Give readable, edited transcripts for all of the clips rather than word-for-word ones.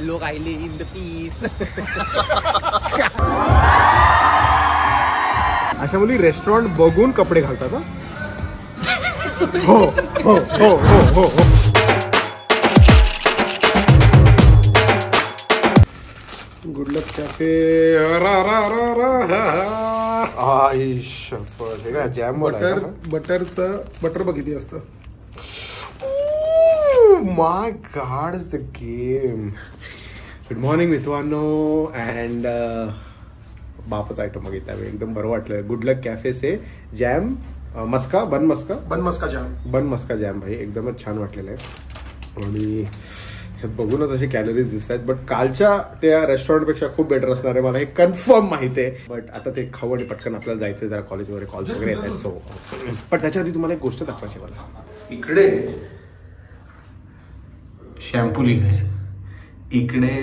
लोक आले in the piece. अशा मुली रेस्टॉरंट बघून कपडे घालतात का? हो हो हो हो हो हो. Good luck cafe. Jam butter बघ किती असतं. My god is the game. Good morning मित्रांनो. अँड बापच आयटम बघितला मी, एकदम बरं वाटलं. गुड लक कॅफे से जॅम मस्का बन मस्का जॅम भाई एकदमच छान वाटलेलं आहे. आणि हे बघूनच असे कॅलरीज दिसत आहेत, बट कालच्या त्या रेस्टॉरंटपेक्षा खूप बेटर असणार आहे मला हे कन्फर्म माहिती आहे. बट आता ते खाऊ आणि पटकन आपल्याला जायचं जरा कॉलेज वगैरे कॉल्स वगैरे येत आहेत. सो पण त्याच्या आधी तुम्हाला एक गोष्ट दाखवायची मला. इकडे शॅम्पू लिहिलंय, इकडे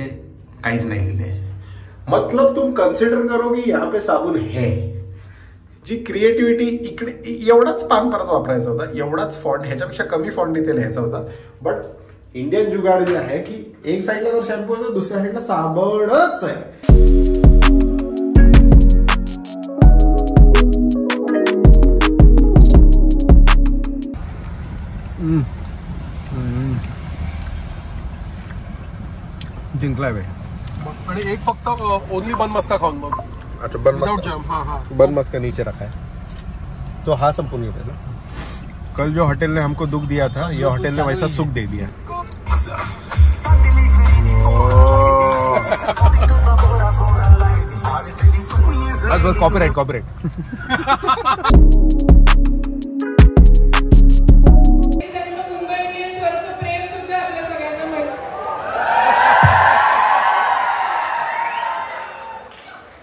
काहीच नाही लिहिलंय. मतलब तुम कंसिडर करो की यहाँ पे साबुन है. जी क्रिएटिव्हिटी इकडे एवढाच पान परत वापरायचा होता, एवढाच फॉन्ट, ह्याच्यापेक्षा कमी फॉन्ट इथे लिहायचा होता. बट इंडियन जुगाड जे आहे की एक साईडला जर शॅम्पू आहे तर दुसऱ्या साईडला साबणच आहे. जिंकलाय भाई. आणि एक फक्त ओनली बन मस्का खाऊन बघ. अच्छा बन मस्का नीचे रखा है तो हाँ संपूर्ण है ना. कल जो होटल ने हमको दुख दिया था, ये होटल ने वैसा सुख दे दिया. कॉपीराइट.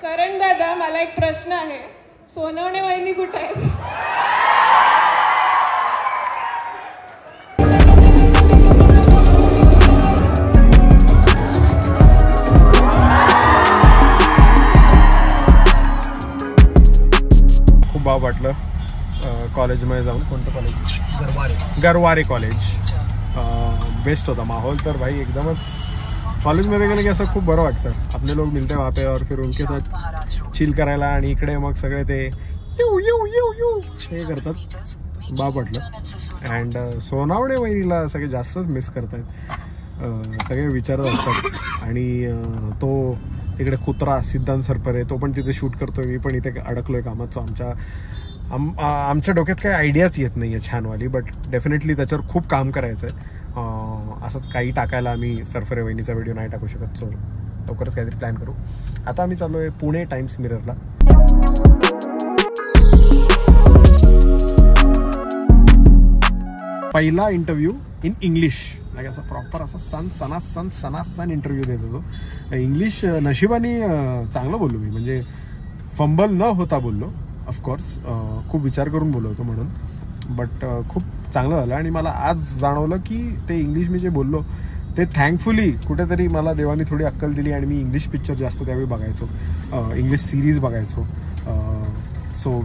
करण दादा, मला एक प्रश्न आहे. सोनवणे वहिनी कुठे आहे? खूप भाव वाटलं कॉलेजमध्ये जाऊन. कोणतं कॉलेज? गरवारे कॉलेज. बेस्ट होता माहौल तर भाई एकदमच. कॉलेज में गेले की असं खूप बरं वाटतं. अपने लोग मिलते वहाँ पे और फिर उनके साथ चिल करायला. आणि इकडे मग सगळे ते हे करतात. बाप वाटलं. अँड सोनावणे वहिनीला सगळे जास्तच मिस करतात. सगळे विचारत असतात. आणि तो तिकडे कुत्रा सिद्धांत सरपरे तो पण तिथे शूट करतोय, मी पण इथे अडकलोय कामात. सो आमच्या डोक्यात काही आयडियाच येत नाही आहे छानवाली. बट डेफिनेटली त्याच्यावर खूप काम करायचं आहे. असंच काही टाकायला आम्ही सरफरे वहिनीचा व्हिडिओ नाही टाकू शकत. सो लवकरच काहीतरी प्लॅन करू. आता आम्ही चालू आहे पुणे टाइम्स मिररला. पहिला इंटरव्ह्यू इन इंग्लिश. लाईक असं प्रॉपर असा सणासन इंटरव्ह्यू देत होतो. इंग्लिश नशिबाने चांगलं बोललो मी, म्हणजे फंबल न होता बोललो. ऑफकोर्स खूप विचार करून बोललो होतो म्हणून. बट खूप चांगलं झालं. आणि मला आज जाणवलं की ते इंग्लिश मी जे बोललो ते थँकफुली कुठेतरी मला देवानी थोडी अक्कल दिली. आणि मी इंग्लिश पिक्चर जास्त त्यावेळी बघायचो, इंग्लिश सिरीज बघायचो. सो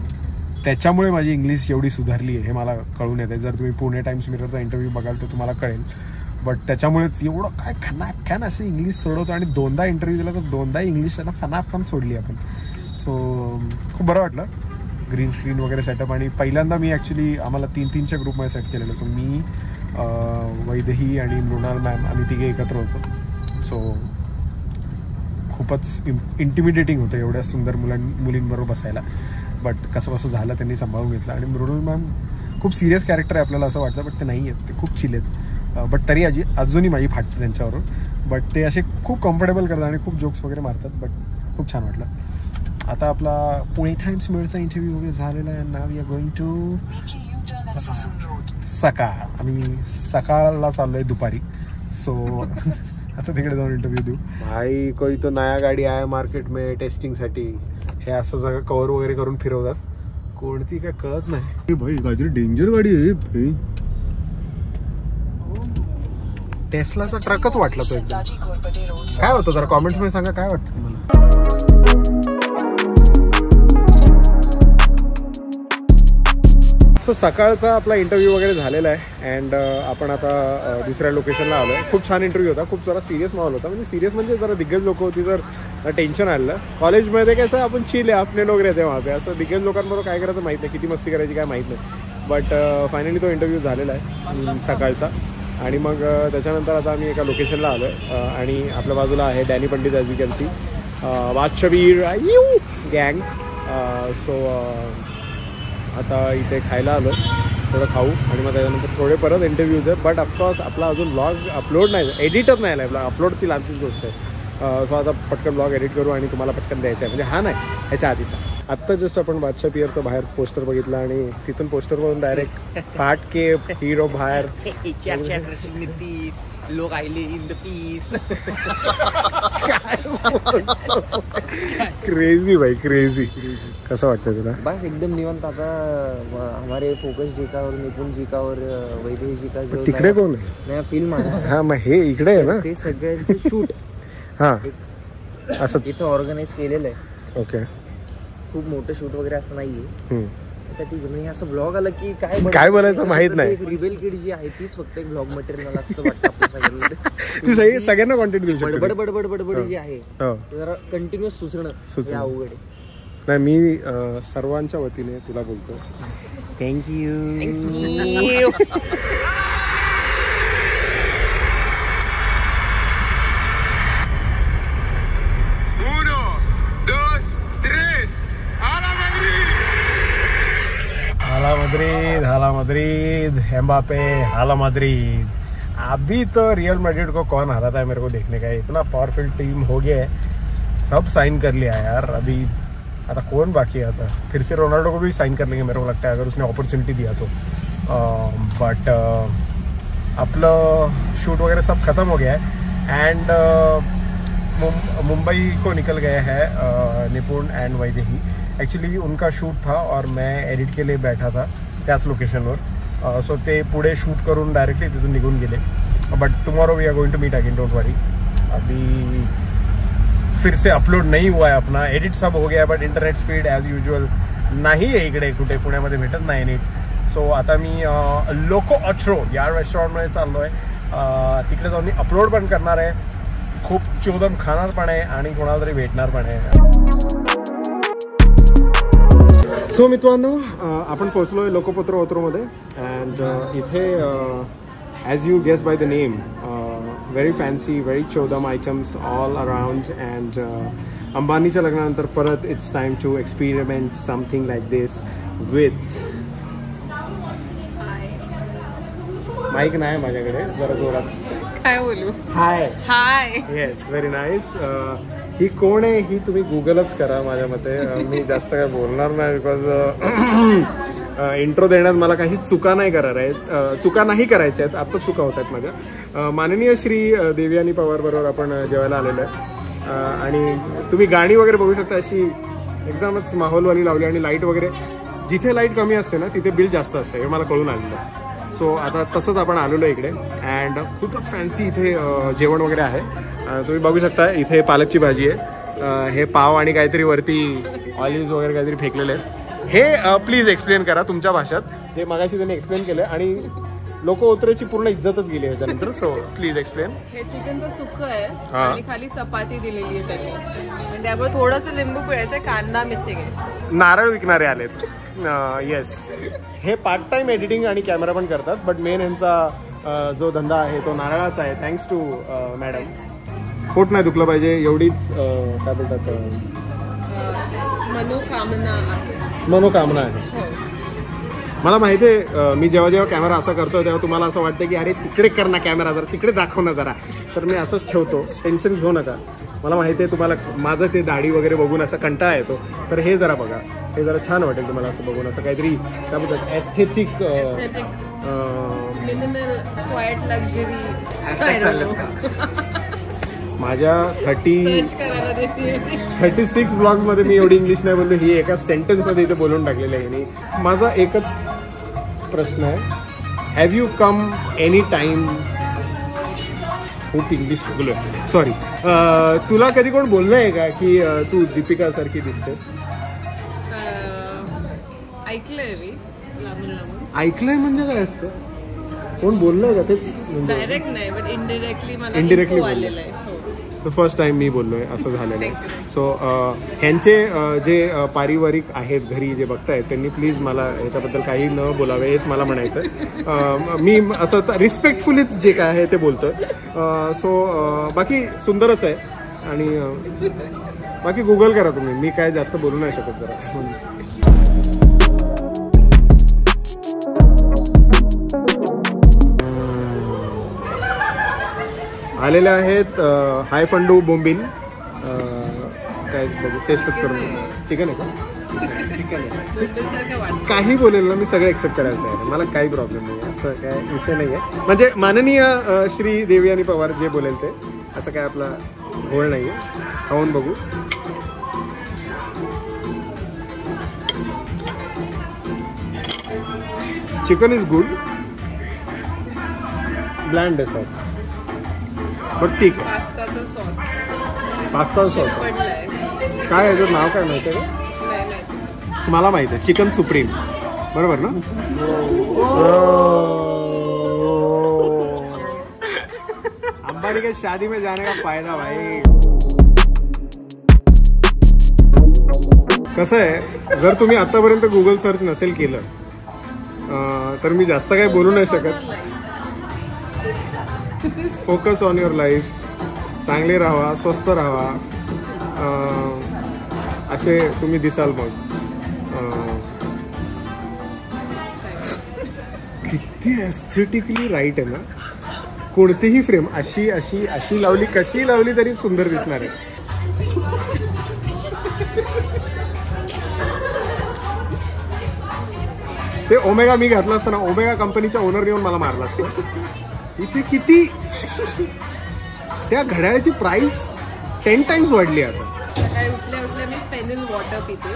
त्याच्यामुळे माझी इंग्लिश एवढी सुधारली आहे हे मला कळून येते. जर तुम्ही पुणे टाइम्स मिररचा इंटरव्ह्यू बघाल तर तुम्हाला कळेल. बट त्याच्यामुळेच एवढं काय खनाखॅन असं इंग्लिश सोडवतो. आणि 2दा इंटरव्ह्यू दिला तर 2दा इंग्लिश त्यांना फनाफन सोडली आपण. सो खूप बरं वाटलं. ग्रीन स्क्रीन वगैरे सेटअप. आणि पहिल्यांदा मी ॲक्च्युली आम्हाला 3-3च्या ग्रुपमध्ये सेट केलेलं. सो मी वैदेही आणि मृणाल मॅम आम्ही तिघे एकत्र होतो. सो खूपच इंटिमिडेटिंग होतं एवढ्या सुंदर मुलींबरोबर बसायला. बट कसं झालं त्यांनी सांभाळून घेतलं. आणि मृणाल मॅम खूप सिरियस कॅरेक्टर आहे आपल्याला असं वाटतं, बट ते नाही आहेत. ते खूप चिल आहेत. बट तरी अजूनही माझी फाटते त्यांच्यावरून. बट ते असे खूप कम्फर्टेबल करतात आणि खूप जोक्स वगैरे मारतात. बट खूप छान वाटलं. आता आपला पुणे टाइम्स मिररचा इंटरव्ह्यू वगैरे झालेला आहे. Now we are going to सकाळ. आम्ही सकाळला चाललोय दुपारी. सो आता तिकडे जाऊन इंटरव्ह्यू देऊ. भाई कोई तो नया गाडी आहे मार्केट में टेस्टिंग साठी. हे असं सगळं कव्हर वगैरे करून फिरवतात. कोणती काय कळत नाही. भाई काहीतरी डेंजर गाडी आहे भाई. टेस्लाचा ट्रकच वाटला तो एकदम. काय होतं जरा कॉमेंट्स मध्ये सांगा काय वाटतं तुम्हाला. सो सकाळचा आपला इंटरव्ह्यू वगैरे झालेला आहे अँड आपण आता दुसऱ्या लोकेशनला आलो आहे. खूप छान इंटरव्ह्यू होता, खूप जरा सिरियस माहोल होता. म्हणजे सिरियस म्हणजे जरा दिग्गज लोक होती तर टेन्शन आलं. कॉलेजमध्ये कसं आपण चिल आहे, आपले लोक रहते वहाँ पे. असं दिग्गज लोकांबरोबर काय करायचं माहीत नाही, किती मस्ती करायची काय माहीत नाही. बट फायनली तो इंटरव्ह्यू झालेला आहे सकाळचा. आणि मग त्याच्यानंतर आता आम्ही एका लोकेशनला आलो आहे आणि आपल्या बाजूला आहे Danny Pandit as you can see, वाजशबीर गँग. सो आता इथे खायला आलो, थोडं खाऊ आणि मग त्याच्यानंतर थोडे परत इंटरव्ह्यूज आहे. बट ऑफकोर्स आपला अजून ब्लॉग अपलोड नाही, एडिटच नाही आहे. अपलोड ती लांबचीच गोष्ट आहे. सो आता पटकन ब्लॉग एडिट करू आणि तुम्हाला पटकन द्यायचं आहे. म्हणजे हा नाही, ह्याच्या आधीचा. आत्ता जस्ट आपण बादशाह पियरचं बाहेर पोस्टर बघितलं आणि तिथून पोस्टरवरून डायरेक्ट फाट के हिरो बाहेर. लोक आले इन द पीस. क्रेझी भाई क्रेझी. कसं वाटतं तुला? बस एकदम निवांत. आता हमारे फोकस जी का और निपुण जी का और वैदेही जी का जो तिकडे कोण आहे? नया फिल्म आहे. हा मग हे इकडे आहे ना, ते सगळ्यांचे शूट हां असं इथं ऑर्गनाईज केलेलं आहे. ओके. खूप मोठं शूट वगैरे असं नाहीये. तर ठीक आहे. म्हणजे असं ब्लॉग आलं की काय बोलायचं माहित नाही. रिबेल किड जी आहे तीच फक्त एक ब्लॉग मटेरियल मला असं वाटतं आपल्या ती सगळ्यांना कॉन्टेंट देऊ शकते. बडबड जी आहे जरा कंटिन्युअस सुचणं अवघड आहे. नाही मी सर्वांच्या वतीने तुला बोलतो थँक्यू. हाला मद्रिद एम्बापे, हाला मद्रिद. अभी तो रियल मैड्रिड को कौन हराता है मेरे को देखने का. इतना पावरफुल टीम हो गया है, सब साइन कर लिया है यार. अभी आता कौन बाकी है? आता फिर से रोनाल्डो को भी साइन कर लेंगे मेरे को लगता है, अगर उसने अपॉर्चुनिटी दिया तो. बट आपलं शूट वगैरह सब खत्म हो गया है एंड मुंबई को निकल गए हैं निपुण एंड वैदेही. ॲक्च्युली उनका शूट था और मैं एडिट के लिए बैठा था त्याच लोकेशनवर. सो ते पुढे शूट करून डायरेक्टली तिथून निघून गेले. But tomorrow we are going to meet again, don't worry. अभी फिर से अपलोड नहीं हुआ है अपना. एडिट सब हो गया है but internet speed as usual नाही आहे इकडे कुठे पुण्यामध्ये भेटत नाही नीट. सो आता मी लोको ऑट्रो या रेस्टॉरंटमध्ये चाललो आहे. तिकडे जाऊन मी अपलोड पण करणार आहे, खूप चोदम खाणार पण आहे आणि कोणाला तरी भेटणार पण आहे. सो मित्रांनो आपण पोहोचलो आहे लोकोपत्र ओत्रोमध्ये अँड इथे as you guess by the name very fancy very चोदम आयटम्स ऑल अराउंड. अँड अंबानीच्या लग्नानंतर परत it's time to experiment something like this with mic नाही माझ्याकडे, जरा जोरात काय बोलू. Hi hi. Yes very nice. ही कोण आहे ही तुम्ही गुगलच करा माझ्या मते. मी जास्त काय बोलणार नाही बिकॉज इंट्रो देण्यात मला काही चुका नाही करायच्या आहेत. आत्ता चुका होत आहेत माझ्या. माननीय श्री देवयानी पवार बरोबर आपण जेवायला आलेलो आहे आणि तुम्ही गाणी वगैरे बघू शकता. अशी एकदमच माहोलवाली लावली आणि लाईट वगैरे. जिथे लाईट कमी असते ना तिथे बिल जास्त असते, हे मला कळून आलेलं आहे. सो आता तसंच आपण आलेलो इकडे अँड खूपच फॅन्सी इथे जेवण वगैरे आहे. तुम्ही बघू शकता इथे पालकची भाजी आहे, हे पाव आणि काहीतरी वरती ऑलिव्ह वगैरे काहीतरी फेकलेले आहेत. हे प्लीज एक्सप्लेन करा तुमच्या भाषेत, जे मगाशी त्यांनी एक्सप्लेन केलं आणि लोक ओत्रेची पूर्ण इज्जतच गेली ह्याच्यानंतर. So please explain. हे चिकनचं सुक्क आहे आणि खाली चपाती दिलेली आहे त्यांनी आणि त्यामुळे थोडंसं लिंबू पिळायचं, कांदा मिसिंग आहे. नारळ विकणारे आलेत. येस, हे पार्ट टाइम एडिटिंग आणि कॅमेरा पण करतात बट मेन ह्यांचा जो धंदा आहे तो नारळाचा आहे. Thanks to madam. पोट नाही दुखलं पाहिजे एवढीच काय बोलतात मनोकामना आहे. मला माहिती आहे मी जेव्हा जेव्हा कॅमेरा असा करतो तेव्हा तुम्हाला असं वाटतं की अरे तिकडे कर ना कॅमेरा, जरा तिकडे दाखव ना जरा. तर मी असंच ठेवतो, टेन्शन घेऊ नका. मला माहिती आहे तुम्हाला माझं ते दाढी वगैरे बघून असा कंटाळा येतो. तर हे जरा बघा, हे जरा छान वाटेल तुम्हाला असं बघून. असं काहीतरी काय बोलतात एस्थेटिक मिनिमल क्वाइट लक्झरी. माझ्या 36 ब्लॉग्समध्ये मी एवढी इंग्लिश नाही बोललो, ही एका सेंटेन्समध्ये इथे बोलून टाकलेलं आहे. आणि माझा एकच प्रश्न आहे, have you come any time. खूप इंग्लिश बोललो सॉरी. तुला कधी कोण बोललं आहे का की तू दीपिका सारखी दिसतेस? ऐकलंय मी लांबून लांबून. ऐकलंय म्हणजे काय असतं? कोण बोललंय का तेच? डायरेक्ट नाही बट इनडिरेक्टली मला Indirectly info आलेलं आहे. हो. फर्स्ट टाइम मी बोललोय असं झालेलं आहे. सो ह्यांचे जे पारिवारिक आहेत घरी जे बघतायत त्यांनी प्लीज मला ह्याच्याबद्दल काही न बोलावे हेच मला म्हणायचं. मी असं रिस्पेक्टफुलीच जे काय आहे ते बोलतोय. सो बाकी सुंदरच आहे आणि बाकी गुगल करा तुम्ही. मी काय जास्त बोलू नाही शकत जरा. आलेले आहेत हाय फंडू बोंबील. काय बघू टेस्टच करून. चिकन आहे का? चिकन आहे. बिलबिलसारखं वाटतं. काही बोलेल ना मी सगळं एक्सेप्ट करायला तयार आहे. मला काही प्रॉब्लेम नाही असं काय विषय नाही आहे. म्हणजे माननीय श्री देवयानी पवार जे बोलेल ते असं काय आपला घोळ नाही आहे. खाऊन बघू. Chicken is good. ब्लँड आहे सॉस बट ठीक आहे. पास्ताचा सॉस पास्ता सॉस पडलाय. काय याचं नाव काय माहिती आहे का? नाही माहिती. मला माहिती आहे. चिकन सुप्रीम बरोबर ना? अंबानी के शादी में जाने का फायदा भाई. कसं आहे जर तुम्ही आतापर्यंत गुगल सर्च नसेल केलं तर मी जास्त काही बोलू नाही शकत. Focus on your life. चांगले राहा, स्वस्थ राहा, असे तुम्ही दिसाल. मग किती एस्थेटिकली राईट आहे ना. कोणतीही फ्रेम अशी अशी अशी लावली कशी लावली तरी सुंदर दिसणार आहे. ते ओमेगा मी घातलं असतं ना, ओमेगा कंपनीच्या ओनर येऊन मला मारलं असतं. इथे किती त्या घड्याळाची प्राइस 10 टाइम्स वाढली आता. सकाळी उठल्या उठल्या मी फेनिल वॉटर पिते.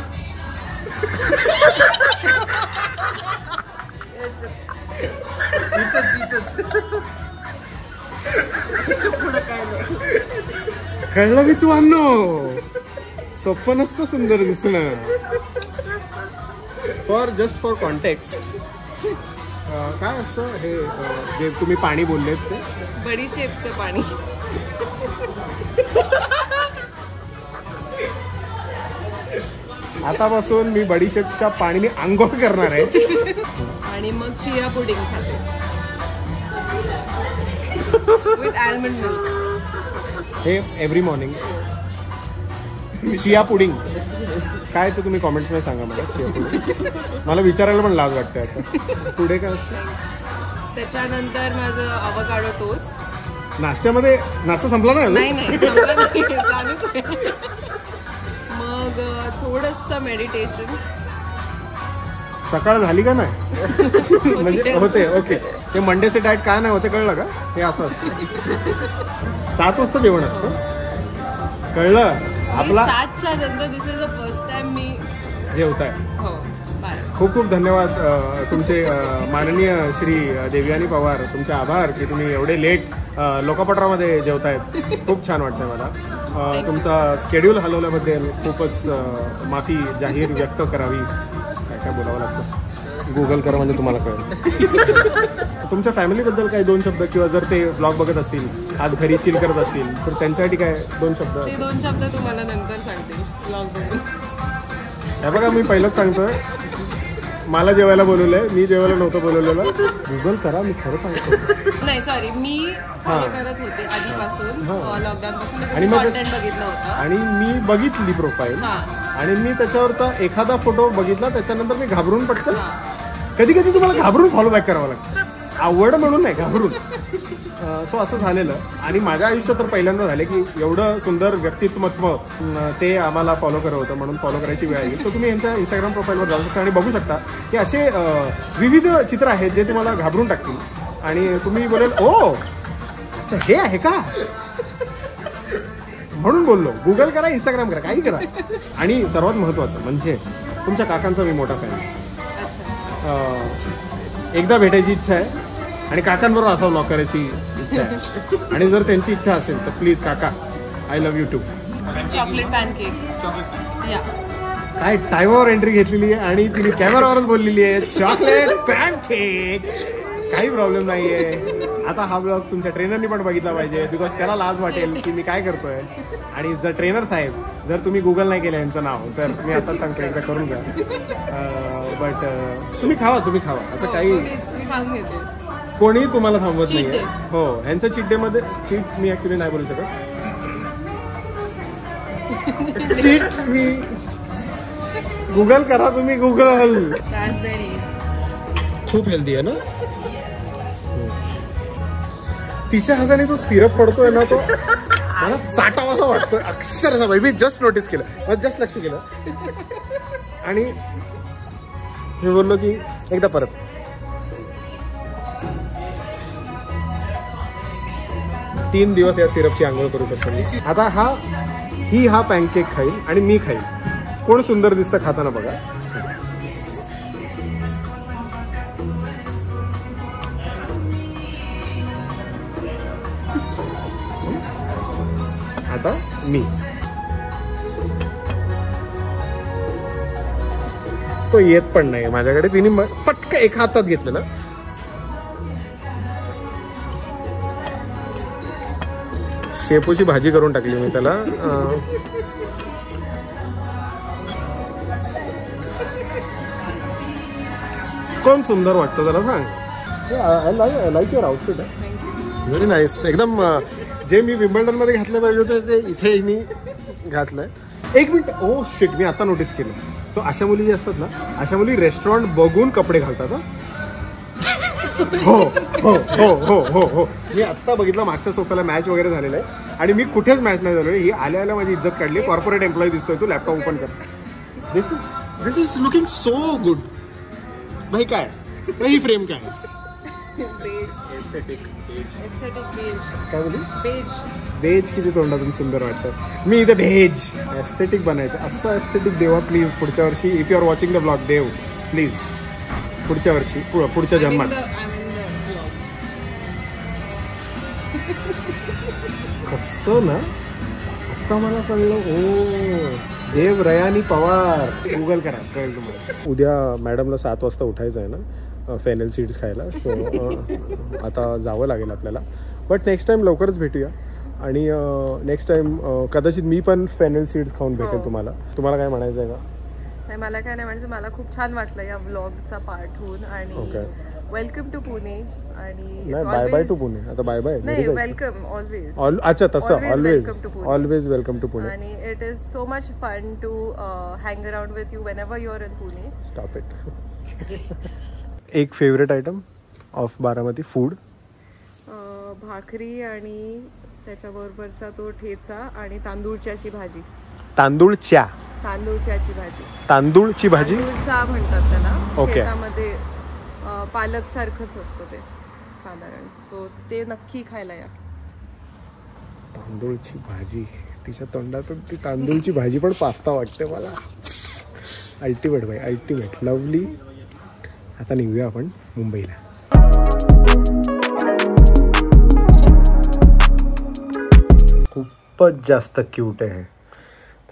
कळलं मी तू आणलो. सोपं नसतं सुंदर दिसणं. फॉर कॉन्टेक्स्ट काय असतं हे जे तुम्ही पाणी बोललेत ते? बडीशेपचं पाणी. आतापासून मी बडीशेपच्या पाणीने आंघोळ करणार आहे. आणि मग चिया पुडिंग खाते विथ आल्मंड मिल्क. हे एव्हरी मॉर्निंग. चिया पुडिंग काय ते तुम्ही कॉमेंट्समध्ये सांगा मला. चिया पुडिंग मला विचारायला पण लाज वाटते आता. पुढे काय असतं? त्याच्यानंतर माझं अवकाडो टोस्ट. नाश्त्यामध्ये नाश्ता संपला नाही? नाही संपलं नाही, चालूच आहे. मग थोडंसं मेडिटेशन. सकाळ झाली का नाही? म्हणजे होते. ओके. ते मंडेचे डाएट काय नाही होते कळलं का? हे असं असतं. 7 वाजता जेवण असतं कळलं आपला. 7च्या नंतर दिस इज द फर्स्ट टाइम मी जेवताय. हो. बाय. खूप खूप धन्यवाद तुमचे माननीय श्री देवयानी पवार. तुमचे आभार की तुम्ही एवढे लेट लोकापटरामध्ये जेवतायत. खूप छान वाटतंय मला. तुमचा स्केड्यूल हलवल्याबद्दल खूपच माफी जाहीर व्यक्त करावी. काय बोलावं लागतं. गुगल करा म्हणजे तुम्हाला कळेल. तुमच्या फॅमिलीबद्दल काही 2 शब्द किंवा जर ते ब्लॉग बघत असतील आज घरी चिल करत असतील तर त्यांच्यासाठी काय 2 शब्द? ते 2 शब्द तुम्हाला नंतर सांगते ब्लॉग बघून. हे बघा मी पहिलंच सांगतोय मला जेवायला बोलवलंय. मी जेवायला नव्हतं बोलवलेलं. गुगल करा मी खरं सांगतो. नाही सॉरी मी फॉलो करत होते आधीपासून लॉकडाऊन पासून. आणि मी मग कॉन्टेंट बघितलं होतं आणि मी बघितली प्रोफाईल आणि मी त्याच्यावरचा एखादा फोटो बघितला त्याच्यानंतर मी घाबरून पटकन. कधी कधी तुम्हाला घाबरून फॉलो बॅक करावं लागतं. आवड म्हणून नाही घाबरून. सो असं झालेलं. आणि माझ्या आयुष्यात तर पहिल्यांदा झालं की एवढं सुंदर व्यक्तिमत्व ते आम्हाला फॉलो करत होतं म्हणून फॉलो करायची वेळ आली. सो तुम्ही यांच्या इंस्टाग्राम प्रोफाईलवर जाऊ शकता आणि बघू शकता की असे विविध चित्र आहेत जे तुम्हाला घाबरून टाकतील आणि तुम्ही बोलेल ओ अच्छा हे आहे का म्हणून बोललो. गुगल करा, इंस्टाग्राम करा, काही करा. आणि सर्वात महत्त्वाचं म्हणजे तुमच्या काकांचा मी मोठा फॅन. एकदा भेटायची इच्छा आहे आणि काकांबरोबर असा व्लॉग करायची इच्छा आहे. आणि जर त्यांची इच्छा असेल तर प्लीज काका I love you too. Chocolate pancake. या काय टायमावर एंट्री घेतलेली आहे आणि तिने कॅमेरावरच बोललेली आहे चॉकलेट पॅनकेक. काही प्रॉब्लेम नाहीये. आता हा ब्लॉग तुमच्या ट्रेनरनी पण बघितला पाहिजे, बिकॉज त्याला लाज वाटेल की मी काय करतोय. आणि जर ट्रेनर साहेब जर तुम्ही गुगल नाही केलं यांचं नाव तर मी आता सांगतो एकदा करून घ्या. बट तुम्ही खावा असं काही कोणी तुम्हाला थांबवत नाहीये. हो, ह्यांचं चिट डे मध्ये चीट मी ऍक्च्युली नाही बोलू शकत. चीट मी गुगल करा तुम्ही गुगल. खूप हेल्दी आहे ना. तिच्या हाताने तो सिरप पडतोय ना, तो मला चाटावासा वाटतोय अक्षरशः. मी जस्ट नोटीस केलं, मला जस्ट लक्ष केलं आणि मी बोललो की एकदा परत. तीन दिवस या सिरपची आंघोळ करू शकतो मी. आता हा पॅनकेक खाईल आणि मी खाईल. कोण सुंदर दिसतं खाताना बघा. आता मी तो येत पण नाही माझ्याकडे. तिने फटका एक हातात घेतलेलं. शेपूची भाजी करून टाकली मी त्याला. कोण सुंदर वाटतं त्याला सांग. I like your outfit. Very nice. एकदम जे मी विम्बल्डन मध्ये घातलं पाहिजे होतं ते इथे मी घातलंय. एक मिनिट. ओ शिट, मी आता नोटीस केलं. सो अशा मुली जे असतात ना, अशा मुली रेस्टॉरंट बघून कपडे घालतात. हो हो हो हो हो हो. मी आत्ता बघितलं मागच्या सोफ्याला मॅच वगैरे झालेलं आहे आणि मी कुठेच मॅच नाही झालो. ही आल्या माझी इज्जत काढली. कॉर्पोरेट एम्प्लॉई दिसतोय तू, लॅपटॉप ओपन कर. दिस इज लुकिंग सो गुड. भाई काय ही फ्रेम काय एस्थेटिक काय बोलू. बेज किती तोंडातून सुंदर वाटतं. मी इथे भेज एस्थेटिक बनायचं. असं एस्थेटिक देवा प्लीज पुढच्या वर्षी. If you are watching the blog देव प्लीज पुढच्या वर्षी पुढच्या जन्मात. कसं ना आता मला कळलं. ओ देव रयानी पवार. गुगल करा कळेल तुम्हाला. उद्या मॅडमला 7 वाजता उठायचं आहे ना फेनेल सीड्स खायला. सो आता जावं लागेल आपल्याला. बट नेक्स्ट टाइम लवकरच भेटूया. आणि नेक्स्ट टाइम कदाचित मी पण फेनेल सीड्स खाऊन भेटेल तुम्हाला. तुम्हाला काय म्हणायचं आहे का. नाही, मला काय नाही म्हणायचं. मला खूप छान वाटलं या व्लॉगचा पार्ट होऊन. आणि वेलकम टू पुणे. आणि बाय बाय टू पुणे. आता बाय बाय नाही, वेलकम ऑलवेज. अच्छा तसं ऑलवेज वेलकम टू पुणे. आणि it is so much fun to hang around with you whenever you are in Pune. Stop it. एक favourite item of Baramati food. भाकरी आणि त्याच्याबरोबरचा तो ठेचा आणि तांदूळच्याची भाजी. तांदूळची भाजी म्हणतात त्याला. शेतामध्ये पालक सारखंच असतं ते साधारण. सो ते नक्की खायला या. तांदूळची भाजी. तिच्या तोंडातून ती तांदूळची भाजी पण पास्ता वाटते मला. अल्टिमेट भाई, अल्टिमेट. लवली. आता निघूया आपण मुंबईला. खूपच जास्त क्यूट आहे.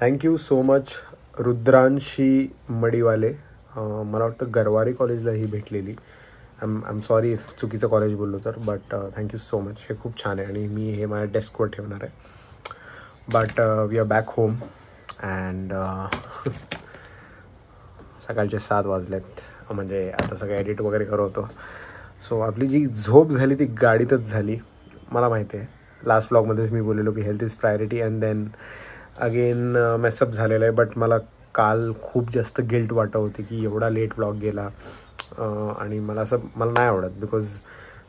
Thank you so much Rudranshi Madiwale. मला वाटतं गरवारे कॉलेजला ही भेटलेली. आय एम सॉरी इफ चुकीचं कॉलेज बोललो तर. But thank you so much. हे खूप छान आहे आणि मी हे माझ्या डेस्कवर ठेवणार आहे. But we are back home and सकाळचे 7 वाजलेत. म्हणजे आता सगळं एडिट वगैरे करवतो. सो आपली जी झोप झाली ती गाडीतच झाली. मला माहिती आहे लास्ट व्लॉगमध्येच मी बोललेलो की health is priority and then again mess up झालेलं आहे. बट मला काल खूप जास्त गिल्ट वाटत होती की एवढा लेट व्लॉग गेला. आणि मला नाही आवडत. बिकॉज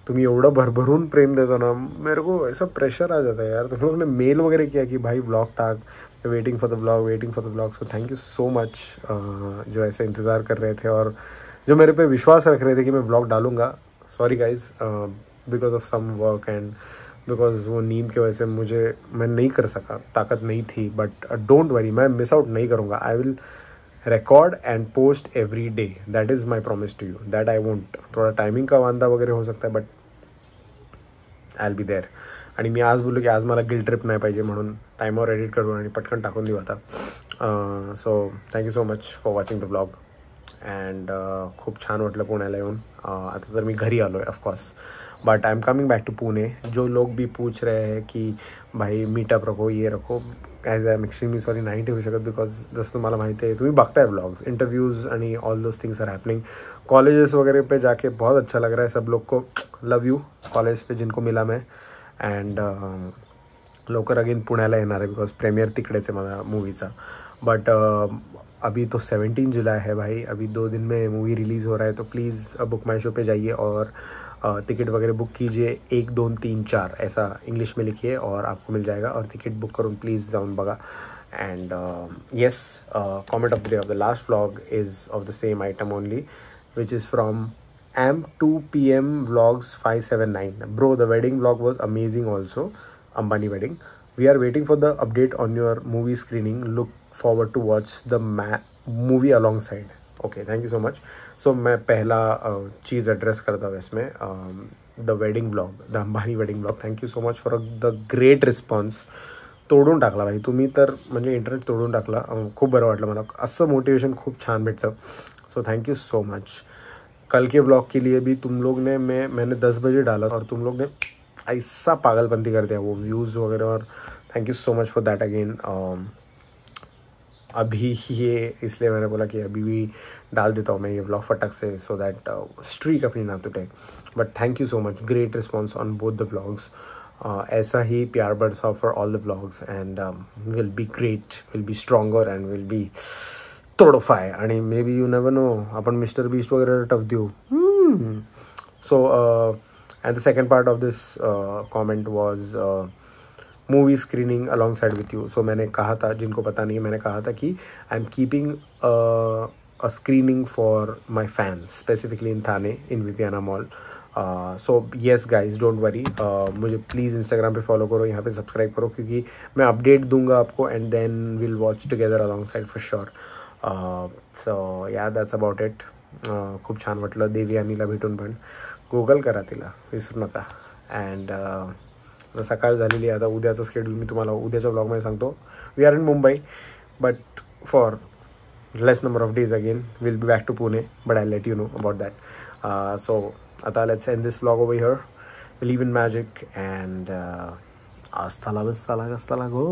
तुम्ही एवढं भरभरून प्रेम देता ना, मेरे को ऐसा प्रेशर आ जाता है यार. तुम लोगों ने मेल वगैरह किया कि भाई ब्लॉग टाक, waiting for the blog. So thank you so much जो ऐसा इंतज़ार कर रहे थे और जो मेरे पे विश्वास रख रहे थे कि मैं ब्लॉग डालूंगा. Sorry guys, because of some work and because वो नींद की वजह से मैं नहीं कर सका. ताकत नहीं थी. बट डोंट वरी, मैं मिस आउट नहीं करूँगा. I will record and post every day. That is my promise to you. That I won't. थोड़ा टाइमिंग का वांदा वगैरह हो सकता है but I will be there. आणि मी आज बोललो की आज मला गिल्ट ट्रिप नाही पाहिजे, म्हणून टाईमवर एडिट करू आणि पटकन टाकून देऊ आता. So thank you so much for watching the blog. And खूप छान वाटलं पुण्याला येऊन. आता तर मी घरी आलो आहे of course, but I am coming back to Pune. जो लोग भी पूछ रहे हैं कि भाई मीटअप रखो, ये रखो, as I am extremely sorry नाही ठेवू शकत, बिकॉज जसं तुम्हाला माहिती आहे, तुम्ही बघताय ब्लॉग्स, इंटरव्यूज़ आणि all those things are happening. Colleges वगैरह पे जाके बहुत अच्छा लग रहा है. सब लोग को लव यू कॉलेज पे जिनको मिला मैं. अँड लवकर अगेन पुण्याला येणार आहे, बिकॉज प्रीमियर तिकडेच आहे माझा मूवीचा. बट अभी तो 17 जुलाई है भाई, अभी 2 दिन में मूवी रिलीज़ हो रहा है. तो प्लीज़ बुक माई शो पे जाइए और टिकट वगैरह बुक कीजिए. 1 2 3 4 ऐसा इंग्लिश में लिखिए और आपको मिल जाएगा. और तिकीट बुक करून प्लीज़ जाऊन बघा. And yes, comment of the day of the last vlog is of the same item only, which is from M2PM Vlogs 579. Bro, the wedding vlog was amazing also. Ambani wedding. We are waiting for the update on your movie screening. Look forward to watch the movie alongside. Okay, thank you so much. So मैं पहला चीज़ address करता हूँ इसमें, the wedding blog, the Ambani wedding blog. Thank you so much for the great response. तोडून टाकला भाई तुम्ही तर, म्हणजे इंटरनेट तोडून टाकला. खूप बरं वाटलं मला. असं मोटिवेशन खूप छान भेटतं. So thank you so much. कल के ब्लॉग के लिए भी तुम लोग ने मैंने 10 बजे डाला और तुम लोग ने ऐसा पागलपंती कर दिया वो व्यूज़ वगैरह, और thank you so much for that again. अभी ये इसलिए मैंने बोला कि अभी भी डाल देता हूँ मैं ये ब्लॉग फटक से, सो दैट स्ट्रीक अपनी ना टूटे. But thank you so much, great response on both the blogs. ऐसा ही प्यार बरसाओ for all the blogs, end will be great, will be stronger, end will be तोडफाय. आणि may be you never know, आपण mister beast वगैरह tough देऊ. So and the second part of this comment was movie screening along side with you. So मैंने कहा था, जिनको पता नहीं, मैंने कहा था कि I am keeping a screening for my fans, specifically in Thane, in Viviana mall. So yes guys, don't worry. मुझे please Instagram pay follow करो, यहाँ पे सब्सक्राइब करो, क्योंकि मैं अपडेट दूंगा आपको, and then will watch together alongside for sure. So yeah that's about it. खूप छान वाटलं देवी अनिला भेटून, पण गुगल करा तिला, विसरू नका. अँड सकाळ झालेली आहे आता. उद्याचं शेड्यूल मी तुम्हाला उद्याच्या ब्लॉगमध्ये सांगतो. We are in Mumbai, but for less number of days again will be back to Pune, but I let you know about that. So आता let's end this blog over here. Believe in magic, and hasta la vista, la gो.